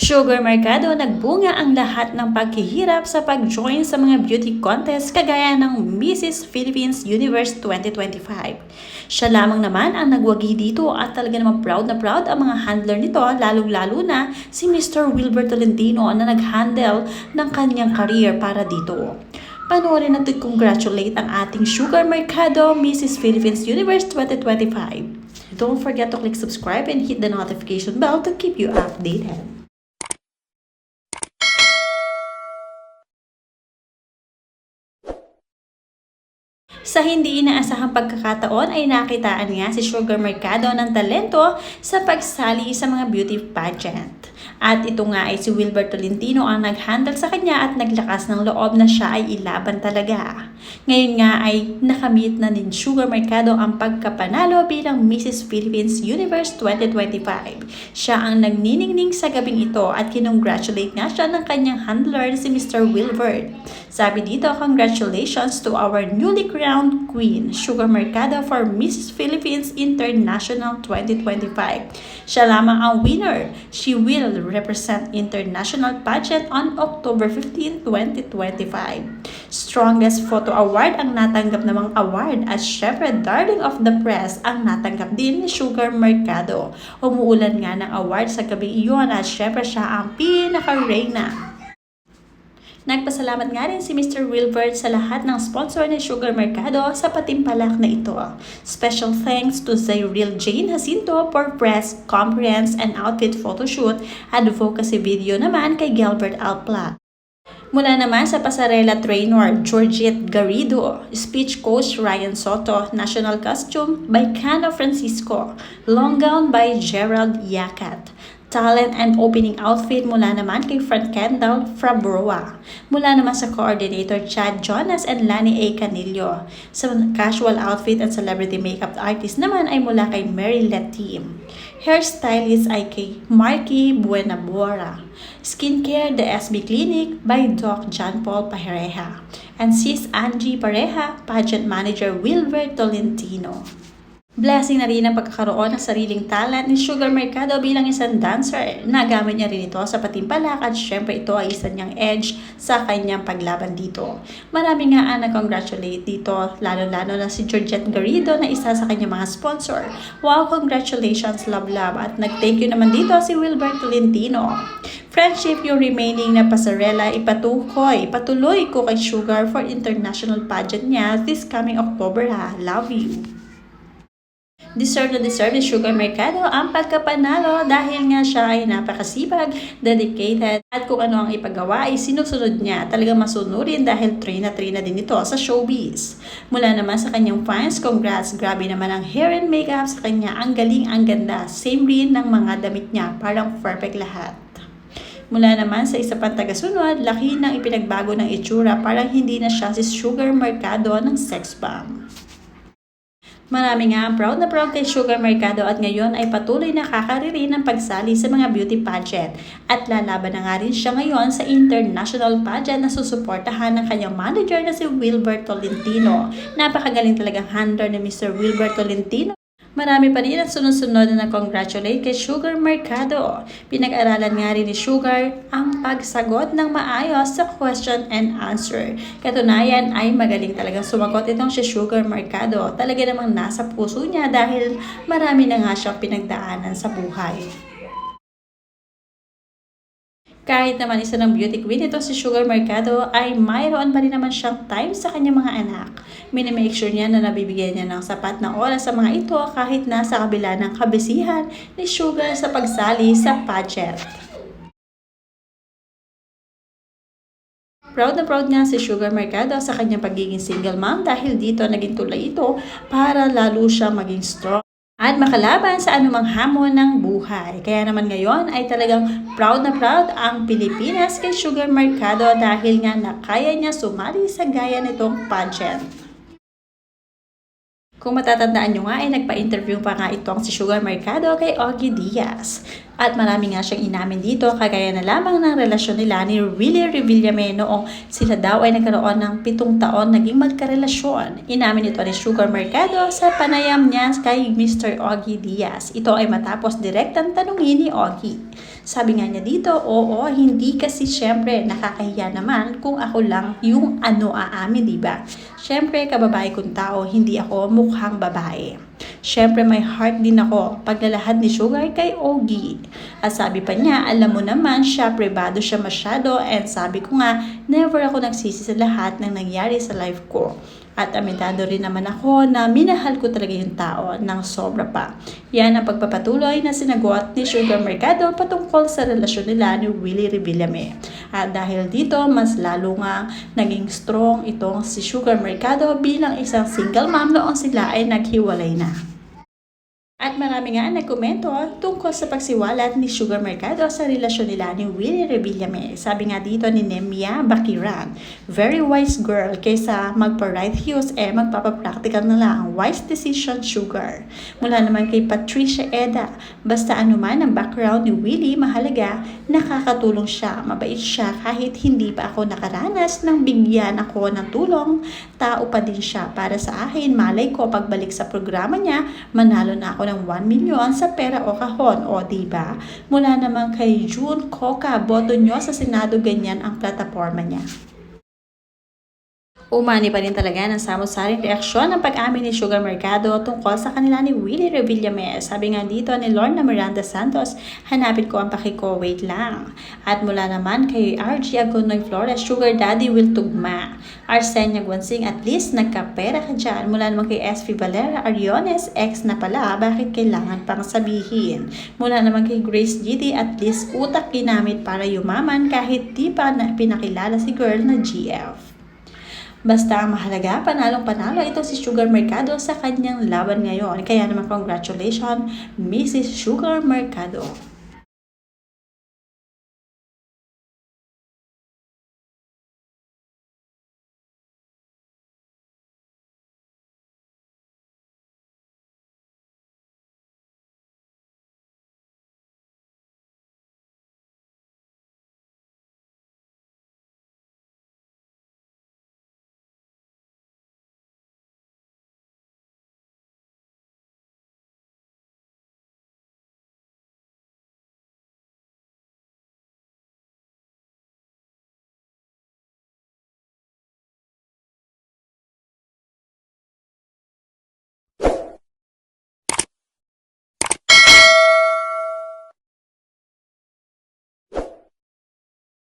Sugar Mercado, nagbunga ang lahat ng paghihirap sa pag-join sa mga beauty contest kagaya ng Mrs. Philippines Universe 2025. Siya lamang naman ang nagwagi dito at talaga namang proud na proud ang mga handler nito, lalong-lalo na si Mr. Wilbert Tolentino na nag-handle ng kanyang career para dito. Panoorin natin congratulate ang ating Sugar Mercado Mrs. Philippines Universe 2025. Don't forget to click subscribe and hit the notification bell to keep you updated. Sa hindi inaasahang pagkakataon ay nakitaan nga si Sugar Mercado ng talento sa pagsali sa mga beauty pageant. At ito nga ay si Wilbert Tolentino ang nag-handle sa kanya at naglakas ng loob na siya ay ilaban talaga. Ngayon nga ay nakamit na ni Sugar Mercado ang pagkapanalo bilang Mrs. Philippines Universe 2025. Siya ang nagniningning sa gabing ito at kinongratulate nga siya ng kanyang handler si Mr. Wilbert. Sabi dito, congratulations to our newly crowned Queen, Sugar Mercado for Mrs. Philippines International 2025. Siya lamang ang winner. She will represent International Pageant on October 15, 2025. Strongest Photo Award ang natanggap namang award at syempre Darling of the Press ang natanggap din ni Sugar Mercado. Umuulan nga ng award sa gabi iyon at syempre siya ang pinaka-reyna. Nagpasalamat nga rin si Mr. Wilbert sa lahat ng sponsor ni Sugar Mercado sa patimpalak na ito. Special thanks to Zyril Jane Jacinto for press, conference, and outfit photoshoot. Advocacy video naman kay Gilbert Alpla. Mula naman sa pasarela trainer Georgette Garrido, speech coach Ryan Soto, national costume by Cano Francisco, long gown by Gerald Yacat. Talent and opening outfit mula naman kay Frank Kendall Frabroa. Mula naman sa coordinator Chad Jonas and Lani A. Canillo. Sa casual outfit at celebrity makeup artist naman ay mula kay Mary Letim. Hairstylist ay kay Marky Buenabora. Skincare, The SB Clinic by Doc John Paul Pareja. And Sis Angie Pareja, pageant manager Wilbert Tolentino. Blessing na rin ang pagkakaroon ng sariling talent ni Sugar Mercado bilang isang dancer. Nagamit niya rin ito sa patimpalak at syempre ito ay isa niyang edge sa kanyang paglaban dito. Marami nga ang nag-congratulate dito, lalo-lalo na si Georgette Garrido na isa sa kanyang mga sponsor. Wow, congratulations, love. At nag-thank you naman dito si Wilbert Tolentino. Friendship, yung remaining na pasarela, ipatuloy ko kay Sugar for international pageant niya this coming October ha. Love you. Deserve ni Sugar Mercado ang pagkapanalo dahil nga siya ay napakasipag, dedicated at kung ano ang ipagawa ay sinusunod niya. Talagang masunurin dahil trina din ito sa showbiz. Mula naman sa kanyang fans, congrats, grabe naman ang hair and makeup sa kanya. Ang galing, ang ganda. Same rin ng mga damit niya, parang perfect lahat. Mula naman sa isa pang tagasunod, laki ng ipinagbago ng itsura, parang hindi na siya si Sugar Mercado ng sex bomb. Marami nga ang proud na proud kay Sugar Mercado at ngayon ay patuloy na kakariri ng pagsali sa mga beauty pageant. At lalaban na nga rin siya ngayon sa international pageant na susuportahan ng kanyang manager na si Wilbert Tolentino. Napakagaling talagang handler ni Mr. Wilbert Tolentino. Marami pa rin ang sunod-sunod na congratulate kay Sugar Mercado. Pinag-aralan nga rin ni Sugar ang pagsagot ng maayos sa question and answer. Katunayan ay magaling talagang sumagot itong si Sugar Mercado. Talaga namang nasa puso niya dahil marami na nga siyang pinagdaanan sa buhay. Kahit naman isa ng beauty queen ito si Sugar Mercado ay mayroon pa rin naman siyang time sa kanyang mga anak. Minimake sure niya na nabibigyan niya ng sapat na oras sa mga ito kahit nasa kabila ng kabisihan ni Sugar sa pagsali sa pageant. Proud na proud nga si Sugar Mercado sa kanyang pagiging single mom dahil dito naging tulay ito para lalo siyang maging strong at makalaban sa anumang hamon ng buhay. Kaya naman ngayon ay talagang proud na proud ang Pilipinas kay Sugar Mercado dahil nga nakaya niya sumali sa gaya nitong pageant. Kung matatandaan nyo nga ay nagpa-interview pa nga itong si Sugar Mercado kay Ogie Diaz. At marami nga siyang inamin dito kagaya na lamang ng relasyon nila ni Willie Revillame noong sila daw ay nagkaroon ng 7 taon naging magkarelasyon. Inamin ito ni Sugar Mercado sa panayam niya kay Mr. Ogie Diaz. Ito ay matapos direktang tanungin ni Ogie. Sabi nga niya dito, oo, hindi kasi syempre nakakahiya naman kung ako lang yung aamin, diba? Syempre, kababae kong tao, hindi ako mukhang babae. Syempre, may heart din ako paglalahad ni Sugar kay Ogie. At sabi pa niya, alam mo naman, siya privado siya masyado and sabi ko nga, never ako nagsisi sa lahat ng nangyari sa life ko. At amentado rin naman ako na minahal ko talaga yung tao ng sobra pa. Yan ang pagpapatuloy na sinagot ni Sugar Mercado patungkol sa relasyon nila ni Willie Revillame. At dahil dito, mas lalo nga naging strong itong si Sugar Mercado bilang isang single mom noong sila ay naghiwalay na. At marami nga nagkomento tungkol sa pagsiwalat ni Sugar Mercado sa relasyon nila ni Willie Revillame. Sabi nga dito ni Nemia Bakiran, very wise girl, kaysa magpa-right heels magpapapractical na lang. Wise decision, Sugar. Mula naman kay Patricia Eda, basta anuman ang background ni Willie, mahalaga, nakakatulong siya, mabait siya kahit hindi pa ako nakaranas ng bigyan ako ng tulong, tao pa din siya para sa akin. Malay ko pagbalik sa programa niya, manalo na ako ng 1 milyon sa pera o kahon, o diba? Mula naman kay June Coca, boto nyo sa Senado, ganyan ang plataforma niya. Umani pa rin talaga ng samot-saring reaksyon ng pag-amin ni Sugar Mercado tungkol sa kanila ni Willie Revillame. Sabi nga dito ni Lorna Miranda Santos, hanapin ko ang pakiko, wait lang. At mula naman kay RG Agonoy Flores, Sugar Daddy will tugma. Arsenia Guansing, at least nagkapera ka dyan. Mula naman kay SV Valera Ariones, ex na pala, bakit kailangan pang sabihin? Mula naman kay Grace GD, at least utak ginamit para yumaman kahit di pa na pinakilala si girl na GF. Basta ang mahalaga, panalong-panalo ito si Sugar Mercado sa kanyang laban ngayon. Kaya naman congratulations, Mrs. Sugar Mercado.